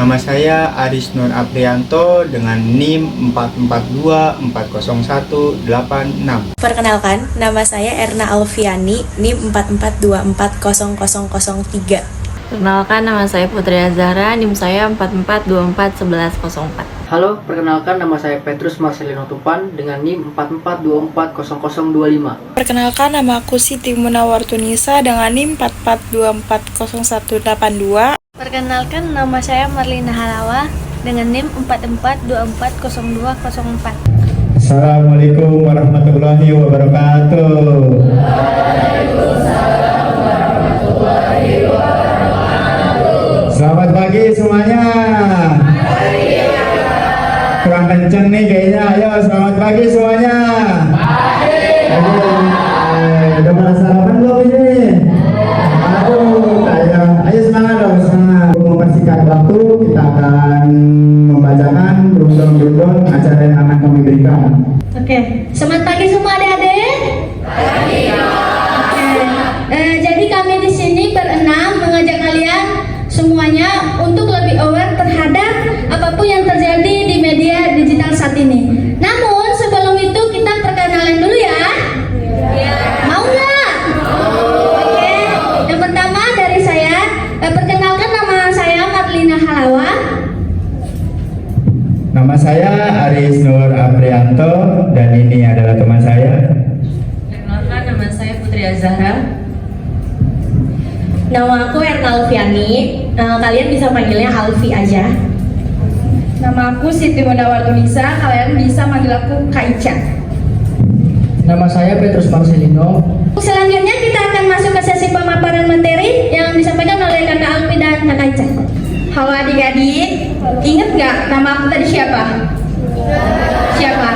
Nama saya Aris Nur Aprianto dengan NIM 442401886. Perkenalkan, nama saya Erna Alfiani, NIM 4424003. Perkenalkan, nama saya Putri Azhara, NIM saya 44241104. Halo, perkenalkan nama saya Petrus Marcelino Tupan dengan NIM 44240025. Perkenalkan, nama aku Siti Munawartunisa dengan NIM 442400182. Perkenalkan, nama saya Marlina Halawa dengan NIM 44240204. Assalamualaikum warahmatullahi wabarakatuh. Selamat pagi semuanya. Kurang kenceng nih kayaknya. Ayo selamat pagi semuanya. Udah pada sarapan belum ini? Ayo semangat dong, semangat. Mempersingkat waktu, kita akan membacakan berundang-undang acara yang akan kami berikan. Oke, selamat pagi semua adik-adik. Jadi kami di sini berenam mengajak kalian semuanya untuk lebih aware terhadap apapun yang terjadi di media digital saat ini. Namun sebelum itu kita perkenalan dulu ya. Mau nggak? Oke. Yang pertama dari saya, perkenalkan nama saya Marlina Halawa. Nama saya Aris Nur Aprianto dan ini adalah teman saya. Perkenalkan, nama saya Putri Azhara. Nama aku Erna Alfiani, kalian bisa panggilnya Alfi aja. Nama aku Siti Munawartunisa, kalian bisa manggil aku Kak Ica. Nama saya Petrus Marcelino. Selanjutnya kita akan masuk ke sesi pemaparan materi yang disampaikan oleh Kakak Alfi dan Kakak Ica. Halo adik-adik, ingat nggak nama aku tadi siapa? Siapa?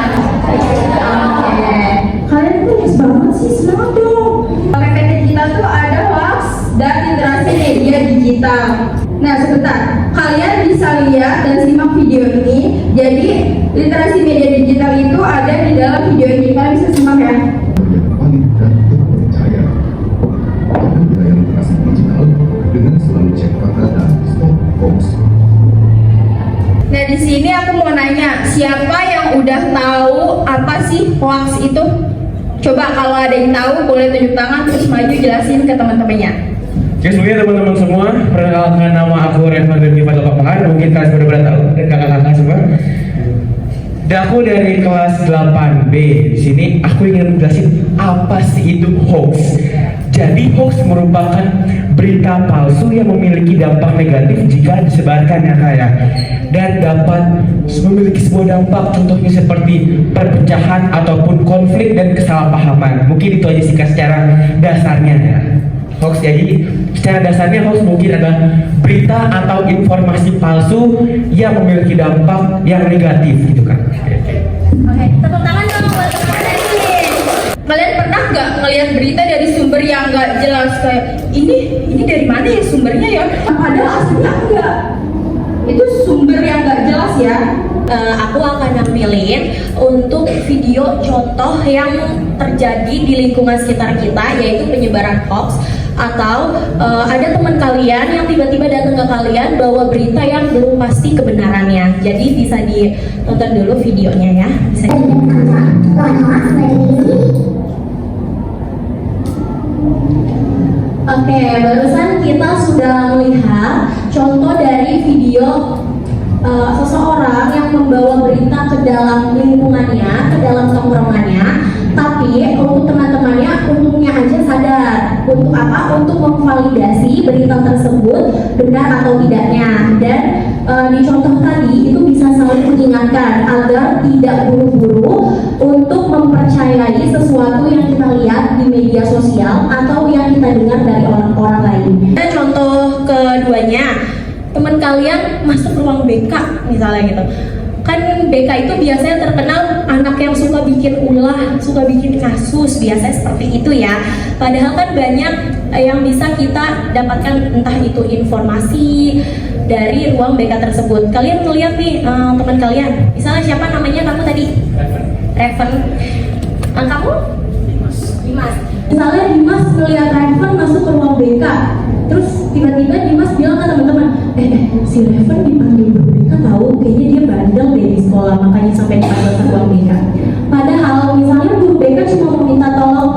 Kalian tuh nice banget sih, semangat dong. PPT kita tuh ada hoax dan literasi media digital. Nah sebentar, kalian bisa lihat dan simak video ini. Jadi literasi media digital itu ada di dalam video ini, kalian bisa simak ya. Dengan selalu cek fakta dan stop hoax. Nah di sini aku mau nanya, siapa yang udah tahu apa sih hoax itu? Coba kalau ada yang tahu boleh tunjuk tangan terus maju jelasin ke teman-temannya. Oke, semuanya teman-teman semua, perkenalkan nama aku Revan Deni Fatul Papahan. Mungkin kalian sudah pada tahu dan kakak-kakak semua. Dan aku dari kelas 8B. Di sini aku ingin menjelaskan apa sih itu hoax. Jadi hoax merupakan berita palsu yang memiliki dampak negatif jika disebarkan ya kak, dan dapat memiliki sebuah dampak, contohnya seperti perpecahan ataupun konflik dan kesalahpahaman. Mungkin itu aja sih kak secara dasarnya ya. Hoax, jadi secara dasarnya hoax mungkin adalah berita atau informasi palsu yang memiliki dampak yang negatif gitu kan. Oke, tepuk tangan dong buat teman-teman ini. Kalian pernah nggak ngelihat berita dari sumber yang nggak jelas kayak ini dari mana ya sumbernya ya? Padahal aslinya enggak. Itu sumber yang nggak jelas ya. Aku akan nampilin untuk video contoh yang terjadi di lingkungan sekitar kita, yaitu penyebaran hoax. Atau ada teman kalian yang tiba-tiba datang ke kalian bawa berita yang belum pasti kebenarannya. Jadi bisa ditonton dulu videonya ya. Bisa Oke, barusan kita sudah melihat contoh dari video seseorang yang membawa berita ke dalam lingkungannya, ke dalam tongkrongannya, tapi untuk teman-temannya untungnya aja sadar. Untuk apa? Untuk memvalidasi berita tersebut benar atau tidaknya. Dan dicontohkan tidak buru-buru untuk mempercayai sesuatu yang kita lihat di media sosial atau yang kita dengar dari orang-orang lain. Dan contoh keduanya, teman kalian masuk ruang BK misalnya gitu. Kan BK itu biasanya terkenal anak yang suka bikin ulah, suka bikin kasus, biasanya seperti itu ya. Padahal kan banyak yang bisa kita dapatkan, entah itu informasi dari ruang BK tersebut. Kalian melihat nih teman kalian, misalnya siapa namanya kamu tadi? Reven. Kamu? Dimas. Misalnya Dimas melihat Reven masuk ke ruang BK, terus tiba-tiba Dimas bilang ke teman-teman, si Reven dipanggil guru BK tahu, kayaknya dia bandel deh di sekolah, makanya sampai dipanggil ke ruang BK. Padahal misalnya guru BK cuma mau minta tolong,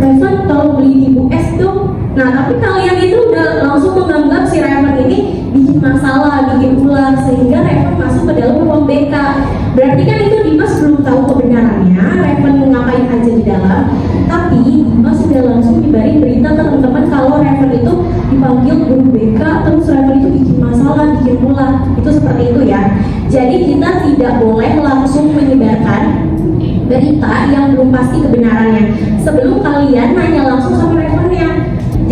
Reven tolong beli ibu es dong. Nah tapi kalian itu udah langsung menganggap si Reven ini bikin masalah, bikin ulah, sehingga Reven masuk ke dalam ruang BK. Berarti kan itu Dimas belum tahu kebenarannya, Reven ngapain aja di dalam, tapi Dimas sudah langsung diberi berita ke teman-teman kalau Reven itu dipanggil guru BK, terus Reven itu bikin masalah, bikin ulah. Itu seperti itu ya. Jadi kita tidak boleh langsung menyebarkan berita yang belum pasti kebenarannya sebelum kalian nanya langsung sama Revennya.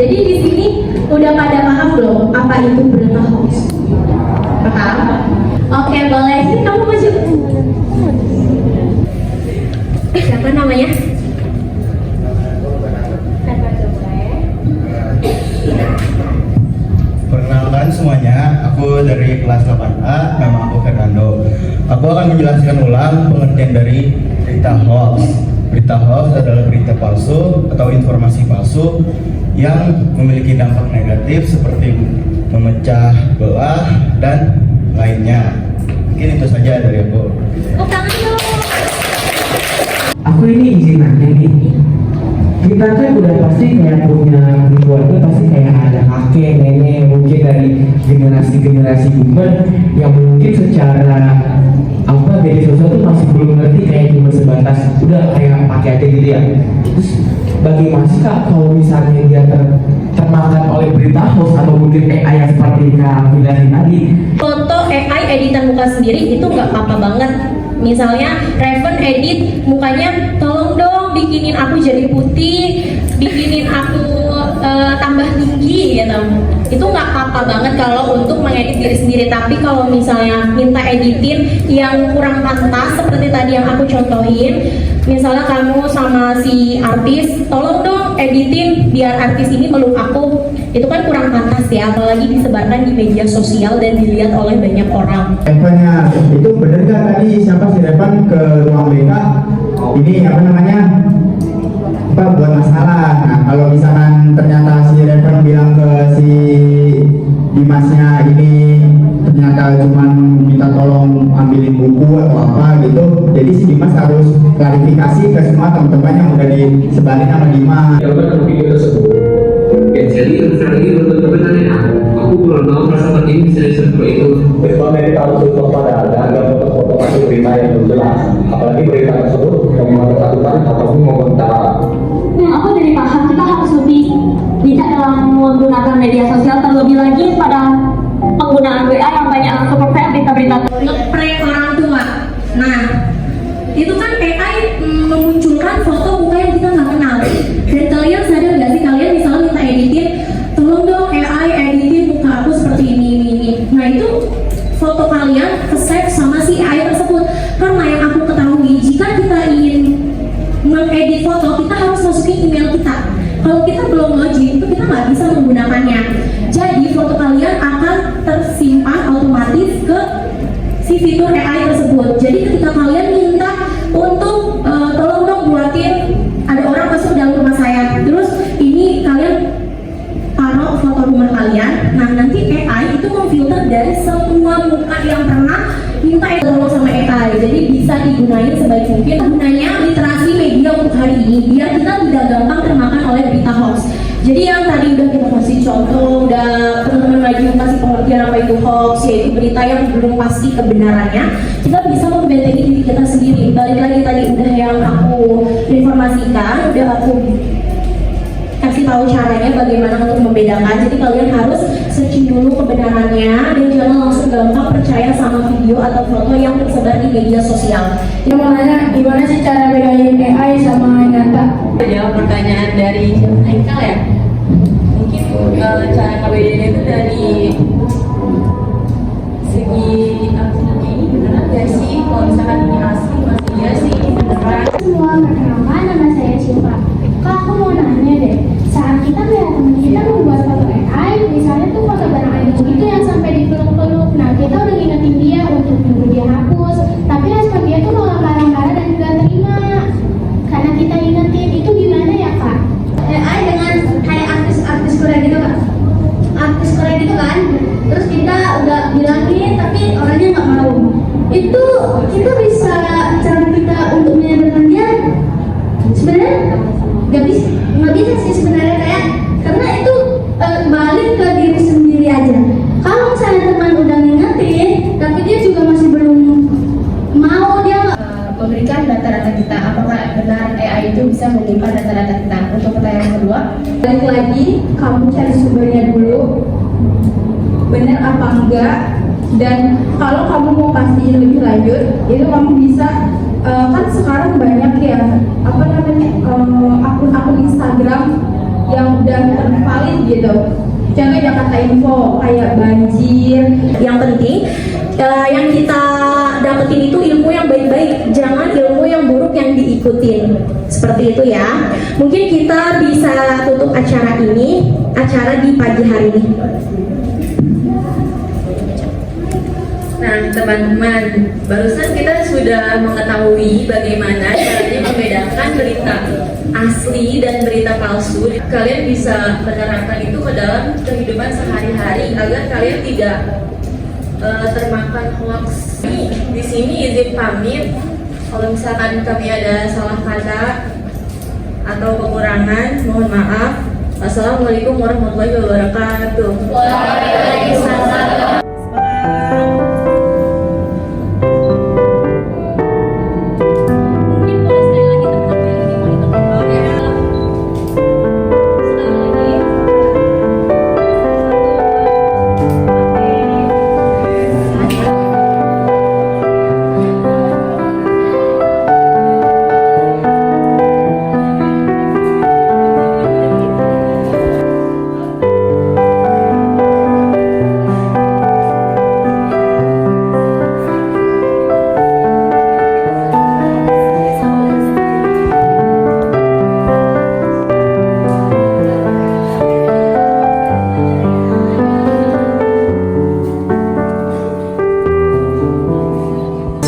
Jadi di sini udah pada paham belum apa itu berita hoax? Paham? Oke, boleh sih kamu maju. Siapa namanya? Perkenalkan semuanya, aku dari kelas 8A, nama aku Fernando. Aku akan menjelaskan ulang pengertian dari berita hoax. Berita hoax adalah berita palsu atau informasi palsu yang memiliki dampak negatif seperti memecah belah dan lainnya. Mungkin itu saja dari aku. Aku ini izin nanya nih. Kita kan udah pasti kayak punya keluarga, pasti kayak ada kakek, nenek, mungkin dari generasi-generasi boomer yang mungkin secara media sosial tuh masih belum ngerti, kayak cuma sebatas udah kayak pakai aja gitu ya. Terus bagaimana sih Kak kalau misalnya dia termakan oleh berita hoax atau mungkin AI yang seperti Kak Fidani tadi? Foto AI editan muka sendiri itu nggak apa-apa banget. Misalnya Reven edit mukanya, tolong dong bikinin aku jadi putih, bikinin aku tambah tinggi gitu. Itu nggak apa-apa banget kalau untuk mengedit diri sendiri. Tapi kalau misalnya minta editin yang kurang pantas seperti tadi yang aku contohin, misalnya kamu sama si artis, tolong dong editin biar artis ini meluk aku, itu kan kurang pantas ya, apalagi disebarkan di media sosial dan dilihat oleh banyak orang. Revennya itu bener nggak tadi siapa si Reven ke ruang BK ini apa namanya buat masalah. Nah kalau misalkan ternyata si Reven bilang ke si Dimasnya ini ternyata cuma minta tolong ambilin buku atau apa gitu, jadi si Dimas harus klarifikasi ke semua teman-teman yang udah disebarin sama Dimas. Dalam video tersebut, jadi untuk kebenarannya aku belum tahu perasaan ini bisa seperti itu. Kalau dari tahu sosok pada ada foto-foto masuk berita yang belum jelas, apalagi berita tersebut membuat ketakutan ataupun mengomentari. Aku jadi paham kita harus lebih bijak dalam menggunakan media sosial, terlebih lagi pada penggunaan WA yang banyak terpercaya berita-berita Nge-prank orang tua. Nah, itu kan AI memunculkan foto muka yang kita nggak kenal. Dan kalian sadar nggak sih, kalian misalnya minta editin, tolong dong AI editin muka aku seperti ini. Nah itu foto kalian ke-save sama si AI tersebut. Karena yang aku ketahui, jika kita ingin mengedit foto, kita harus masukin email kita. Kalau kita belum login, itu kita nggak bisa menggunakannya. Jadi foto kalian akan tersimpan otomatis ke si fitur AI tersebut. Jadi ketika kalian minta untuk tolong dong buatin, ada orang masuk dalam rumah saya, terus ini kalian taruh foto rumah kalian. Nah nanti AI itu memfilter dari semua muka yang pernah minta tolong sama AI. Jadi bisa digunain sebaik mungkin. Gunanya literasi media untuk hari ini biar kita tidak gampang termakan oleh berita hoax. Jadi yang tadi udah kita kasih contoh, udah teman-teman lagi kasih pengertian apa itu hoax, yaitu berita yang belum pasti kebenarannya. Kita bisa membentengi diri kita sendiri. Balik lagi tadi udah yang aku informasikan, udah aku kasih tahu caranya bagaimana untuk membedakan. Jadi kalian harus searching dulu kebenarannya dan jangan langsung gampang percaya sama video video atau foto yang tersebar di media sosial. Gimana sih cara bedain AI sama nyata? Jawab pertanyaan dari Haikal ya. Mungkin cara ngebedainnya itu dari segi ini beneran gak sih? Kalau misalkan ini asli, masih iya sih ini beneran. Semua perkenalkan, nama saya Syifa. Kak, aku mau nanya deh, saat kita melihat teman kita membuat foto AI, misalnya tuh foto barang itu yang sampai dipeluk-peluk, nah kita udah ngingetin dia untuk nyuruh dia hapus, tapi respon dia tuh malah marah-marah dan gak terima karena kita ingetin. Itu gimana ya Kak? AI dengan kayak artis Korea gitu Kak, artis Korea gitu kan, terus kita udah bilangin tapi orangnya nggak mau. Itu kita bisa, cara kita untuk menyadarkan dia sebenarnya nggak bisa sih sebenarnya, kayak karena itu balik ke diri sendiri aja. Kalau misalnya teman udah ngingetin tapi dia juga masih belum mau, dia memberikan data-data kita, apakah benar AI itu bisa menyimpan data-data kita. Untuk pertanyaan kedua, Balik lagi, kamu cari sumbernya dulu, benar apa enggak. Dan kalau kamu mau pastiin lebih lanjut, itu kamu bisa kan sekarang banyak ya apa namanya akun-akun Instagram yang udah tervalid gitu. Contoh Jakarta Info, kayak banjir. Yang penting yang kita dapetin itu ilmu yang baik-baik, jangan ilmu yang buruk yang diikutin. Seperti itu ya. Mungkin kita bisa tutup acara di pagi hari ini. Nah teman-teman, barusan kita sudah mengetahui bagaimana caranya membedakan berita asli dan berita palsu. Kalian bisa menerapkan itu ke dalam kehidupan sehari-hari agar kalian tidak termakan hoax. Di sini izin pamit. Kalau misalkan kami ada salah kata atau kekurangan, mohon maaf. Wassalamualaikum warahmatullahi wabarakatuh. Waalaikumsalam.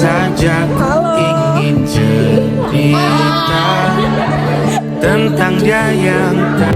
Saja ingin cerita tentang dia yang tak